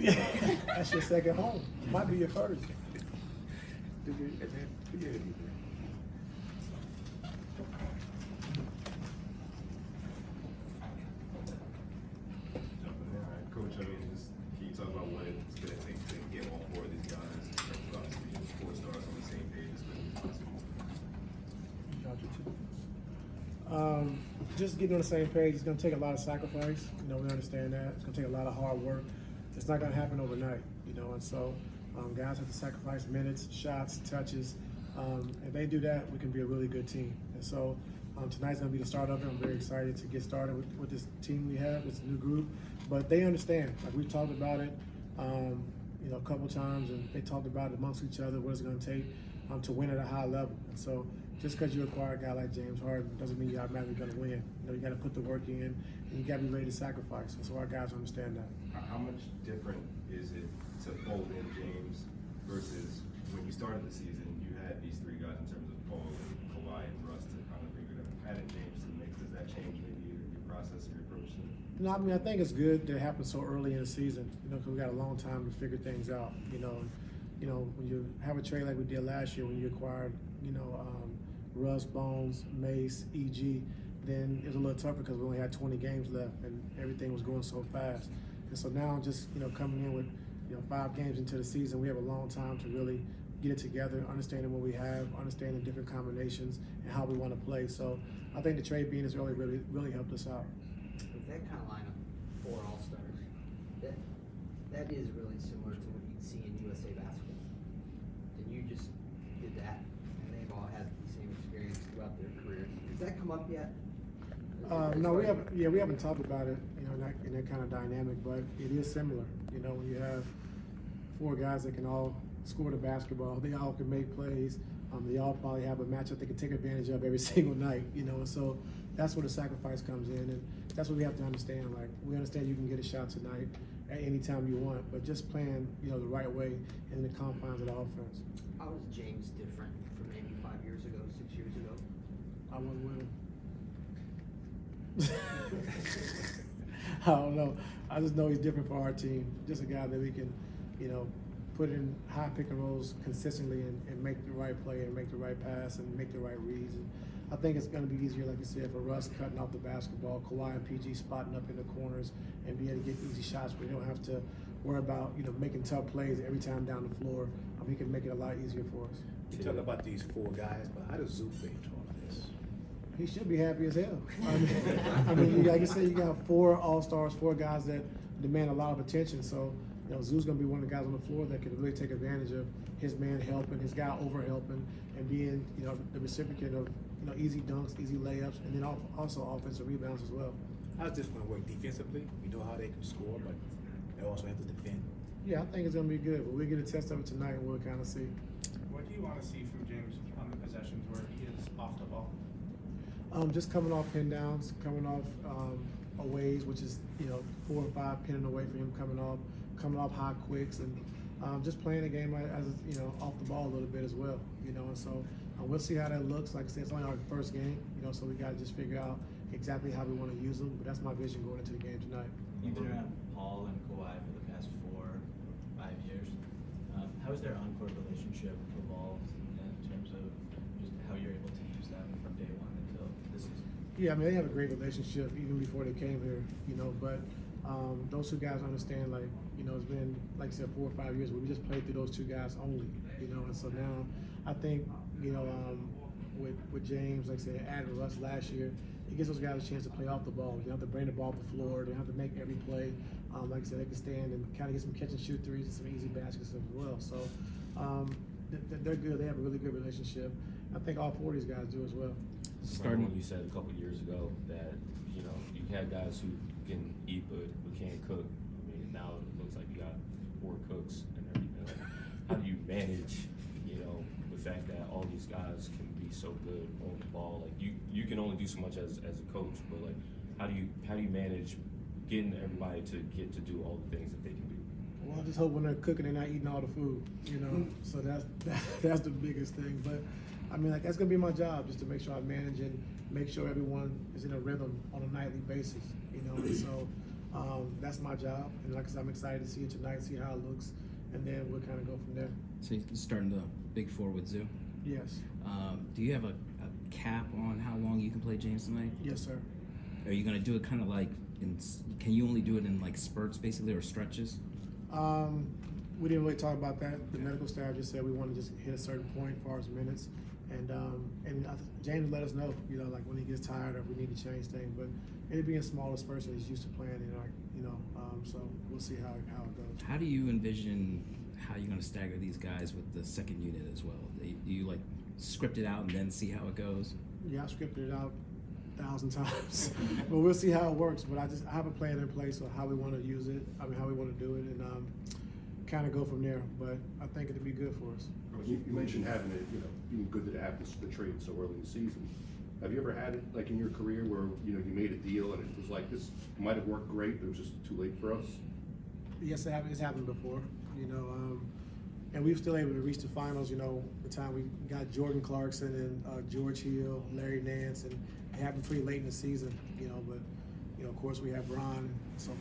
That's your second home. Might be your first. Coach, I mean, can you talk about what it's going to take to get all four of these guys, obviously, four stars on the same page as quickly as possible? Just getting on the same page. It's going to take a lot of sacrifice. We understand that. It's going to take a lot of hard work. It's not going to happen overnight, and so guys have to sacrifice minutes, shots, touches. If they do that, we can be a really good team. And so tonight's going to be the start of it. I'm very excited to get started with this team we have, this new group. But they understand. Like, we've talked about it, a couple times, and they talked about it amongst each other, what it's going to take to win at a high level. And so just because you acquire a guy like James Harden doesn't mean you're automatically going to win. You got to put the work in, and you got to be ready to sacrifice. And so our guys understand that. How much different is it to fold in James versus when you started the season, you had these three guys in terms of Paul and Kawhi and Russ to kind of figure it out. Adding James to the mix, does that change maybe your process or your approach to it? No, I mean, I think it's good that it happened so early in the season, because we got a long time to figure things out. When you have a trade like we did last year, when you acquired, Russ, Bones, Mace, EG, then it was a little tougher because we only had 20 games left and everything was going so fast. And so now just, coming in with, 5 games into the season, we have a long time to really get it together, understanding what we have, understanding different combinations and how we want to play. So I think the trade being has really helped us out. With that kind of lineup, 4 All-Stars, that is really similar to what you'd see in USA basketball. And you just did that, and they've all had the same experience throughout their careers. Does that come up yet? No, we haven't. Yeah, we haven't talked about it, in that kind of dynamic. But it is similar. When you have 4 guys that can all score the basketball, they all can make plays. They all probably have a matchup they can take advantage of every single night. And so that's where the sacrifice comes in, and that's what we have to understand. Like, we understand you can get a shot tonight at any time you want, but just playing, the right way in the confines of the offense. How is James different from maybe 5 years ago, 6 years ago? I wasn't with him. I don't know. I just know he's different for our team. Just a guy that we can, put in high pick and rolls consistently and make the right play and make the right pass and make the right reads. And I think it's going to be easier, like you said, for Russ cutting off the basketball, Kawhi and PG spotting up in the corners and be able to get easy shots where you don't have to worry about, making tough plays every time down the floor. He can make it a lot easier for us. You talk about these 4 guys, but how does Zoo fit into all of this? He should be happy as hell. I mean, like you said, you got 4 All-Stars, 4 guys that demand a lot of attention. So, Zoo's going to be one of the guys on the floor that can really take advantage of his man helping, his guy over helping, and being, the recipient of, easy dunks, easy layups, and then also offensive rebounds as well. How's this going to work defensively? We know how they can score, but they also have to defend. Yeah, I think it's going to be good, but we'll get a test of it tonight and we'll kind of see. What do you want to see from James on the possessions where he is off the ball? Just coming off pin downs, coming off aways, which is 4 or 5 pinning away for him coming off high quicks, and just playing the game as off the ball a little bit as well. And so we'll see how that looks. Like I said, it's only our first game, so we got to just figure out exactly how we want to use them. But that's my vision going into the game tonight. You've been around Paul and Kawhi for the past 4 or 5 years. How has their on-court relationship evolved in terms of just how you're able to use them from day one until this season? Yeah, I mean, they have a great relationship even before they came here, but those 2 guys understand, like, it's been, like I said, 4 or 5 years where we just played through those 2 guys only, and so now I think, with James, like I said, adding Russ last year, it gives those guys a chance to play off the ball. You don't have to bring the ball to the floor. They don't have to make every play. Like I said, they can stand and kind of get some catch and shoot threes and some easy baskets as well. So they're good. They have a really good relationship. I think all 4 of these guys do as well. Starting when you said a couple years ago that you had guys who can eat but can't cook. I mean, now it looks like you got 4 cooks and everything. Like, how do you manage, the fact that all these guys can be so good on the ball? Like you can only do so much as a coach, but like how do you manage getting everybody to get to do all the things that they can do? Well, I just hope when they're cooking, they're not eating all the food, So that's the biggest thing. But I mean, like, that's gonna be my job, just to make sure I manage and make sure everyone is in a rhythm on a nightly basis, And so that's my job. And like I said, I'm excited to see it tonight, see how it looks, and then we'll kind of go from there. So you're starting the big four with Zoo. Yes. Do you have a cap on how long you can play James tonight? Yes, sir. Are you going to do it kind of like can you only do it in like spurts basically or stretches? We didn't really talk about that. The medical staff just said we want to just hit a certain point as far as minutes, and James let us know, you know, like when he gets tired or if we need to change things. But it'll be in smaller spurts that he's used to playing in, like, you know. So we'll see how it goes. How do you envision how you're going to stagger these guys with the second unit as well? Do you like script it out and then see how it goes? Yeah, I've scripted it out 1,000 times, but we'll see how it works. But I have a plan in place of how we want to use it. I mean, how we want to do it, and kind of go from there. But I think it'll be good for us. You mentioned having it, you know, being good that it happens the trade so early in the season. Have you ever had it like in your career where, you know, you made a deal and it was like this might have worked great, but it was just too late for us? Yes, it's happened before, you know, and we were still able to reach the finals. You know, the time we got Jordan Clarkson and George Hill, Larry Nance, and it happened pretty late in the season, you know. But you know, of course, we have Bron, so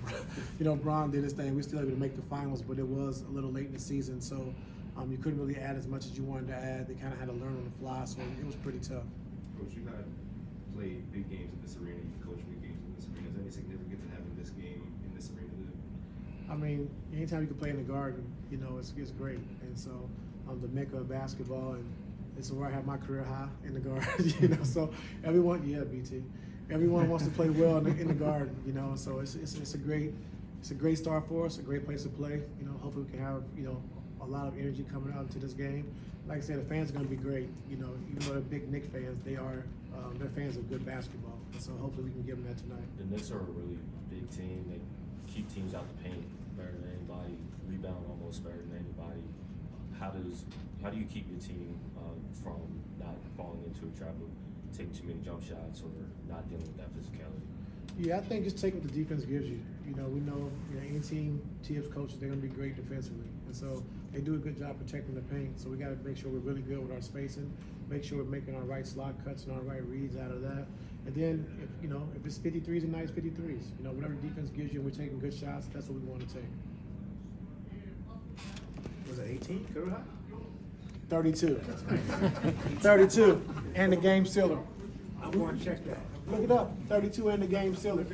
you know, Bron did his thing. We were still able to make the finals, but it was a little late in the season, so you couldn't really add as much as you wanted to add. They kind of had to learn on the fly, so it was pretty tough. Coach, you had played big games in this arena, you coached big games in this arena. Is there any significance in having this game in this arena? I mean, anytime you can play in the Garden, you know, it's great. And so the mecca of basketball, and it's where I have my career high in the Garden, you know. So everyone, yeah, BT, everyone wants to play well in the Garden, you know. So it's a great start for us, a great place to play. You know, hopefully we can have, you know, a lot of energy coming out into this game. Like I said, the fans are going to be great. You know, even though they're big Knicks fans, they're fans of good basketball. And so hopefully we can give them that tonight. The Knicks are a really big team. They keep teams out the paint better than anybody, rebound almost better than anybody. How do you keep your team from not falling into a trap of taking too many jump shots or not dealing with that physicality? Yeah, I think just take what the defense gives you. You know, we know, you know, any team, Tibbs coaches, they're going to be great defensively. And so they do a good job protecting the paint. So we got to make sure we're really good with our spacing, make sure we're making our right slot cuts and our right reads out of that. And then, if it's 53s and nights, 53s. You know, whatever defense gives you and we're taking good shots, that's what we want to take. Was it 18 career high? 32. 32. And the game sealer. I want to check that. Look it up. 32 and the game sealer.